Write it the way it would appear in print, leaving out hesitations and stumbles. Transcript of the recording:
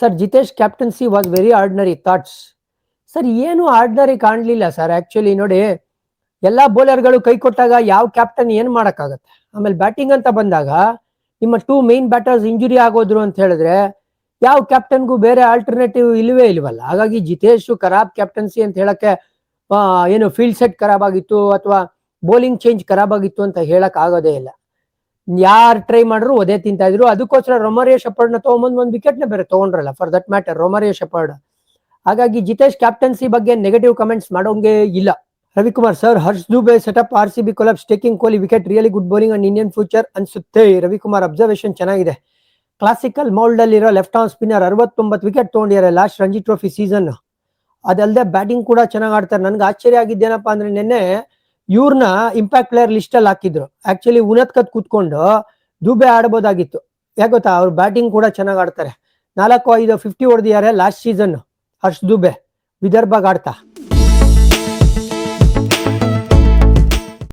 Sir Jitesh captaincy was very ordinary thoughts. Sir ಏನು ordinary ಕಾಣಲಿಲ್ಲ sir. Actually ನೋಡಿ, ಎಲ್ಲಾ ಬೌಲರ್ಗಳು ಕೈ ಕೊಟ್ಟಾಗ ಯಾವ ಕ್ಯಾಪ್ಟನ್ ಏನ್ ಮಾಡಕ್ಕಾಗತ್ತೆ. ಆಮೇಲೆ ಬ್ಯಾಟಿಂಗ್ ಅಂತ ಬಂದಾಗ ನಿಮ್ಮ 2 ಮೇನ್ ಬ್ಯಾಟರ್ಸ್ ಇಂಜುರಿ ಆಗೋದ್ರು ಅಂತ ಹೇಳಿದ್ರೆ ಯಾವ ಕ್ಯಾಪ್ಟನ್ಗೂ ಬೇರೆ ಆಲ್ಟರ್ನೇಟಿವ್ ಇಲ್ವೇ ಇಲ್ವಲ್ಲ. ಹಾಗಾಗಿ ಜಿತೇಶ್ ಖರಾಬ್ ಕ್ಯಾಪ್ಟನ್ಸಿ ಅಂತ ಹೇಳಕ್ಕೆ ಏನು ಫೀಲ್ಡ್ ಸೆಟ್ ಖರಾಬ್ ಆಗಿತ್ತು ಅಥವಾ ಬೌಲಿಂಗ್ ಚೇಂಜ್ ಖರಾಬ್ ಆಗಿತ್ತು ಅಂತ ಹೇಳಕ್ ಆಗೋದೇ ಇಲ್ಲ. ಯಾರು ಟ್ರೈ ಮಾಡ್ರು ಒದೇ ತಿಂತಾ ಇದ್ರು. ಅದಕ್ಕೋಸ್ಕರ ರೊಮಾರಿಯೋ ಶೆಪರ್ಡ್ನ ತಗೊಂಬಂದ್ 1 ವಿಕೆಟ್ನ ಬೇರೆ ತಗೊಂಡ್ರಲ್ಲ, for that matter Romario Shepherd. ಹಾಗಾಗಿ ಜಿತೇಶ್ ಕ್ಯಾಪ್ಟನ್ಸಿ ಬಗ್ಗೆ ನೆಗೆಟಿವ್ ಕಮೆಂಟ್ಸ್ ಮಾಡೋಂಗೆ ಇಲ್ಲ. Ravikumar sir, Harsh Dubey setup RCB collapse taking Kohli wicket really good bowling and Indian future ಅನ್ಸುತ್ತೆ. ರವಿಕುಮಾರ್ ಅಬ್ಸರ್ವೇಷನ್ ಚೆನ್ನಾಗಿದೆ. ಕ್ಲಾಸಿಕಲ್ ಮೌಲ್ಡ್ ಅಲ್ಲಿರೋ ಲೆಫ್ಟ್ ಆರ್ಮ್ ಸ್ಪಿನ್ನರ್ 69 ವಿಕೆಟ್ ತಗೊಂಡಿದ್ದಾರೆ ಲಾಸ್ಟ್ ರಂಜಿ ಟ್ರೋಫಿ ಸೀಸನ್. ಅದಲ್ಲದೆ ಬ್ಯಾಟಿಂಗ್ ಕೂಡ ಚೆನ್ನಾಗಿ ಆಡ್ತಾರೆ. ನನ್ಗೆ ಆಶ್ಚರ್ಯ ಆಗಿದ್ದೇನಪ್ಪ ಅಂದ್ರೆ ನಿನ್ನೆ ಇವ್ರನ್ನ ಇಂಪ್ಯಾಕ್ಟ್ ಪ್ಲೇಯರ್ ಲಿಸ್ಟ್ ಅಲ್ಲಿ ಹಾಕಿದ್ರು. ಆಕ್ಚುಲಿ ಉನತ್ಕತ್ ಕೂತ್ಕೊಂಡು ದುಬೆ ಆಡ್ಬೋದಾಗಿತ್ತು. ಯಾಕೆ ಗೊತ್ತಾ, ಅವ್ರು ಬ್ಯಾಟಿಂಗ್ ಕೂಡ ಚೆನ್ನಾಗಿ ಆಡ್ತಾರೆ. 4-5 50 ಹೊಡೆದಿದ್ದಾರೆ ಲಾಸ್ಟ್ ಸೀಸನ್ ಹರ್ಷ್ ದುಬೆ ವಿದರ್ಭಾಗ್ ಆಡ್ತಾ.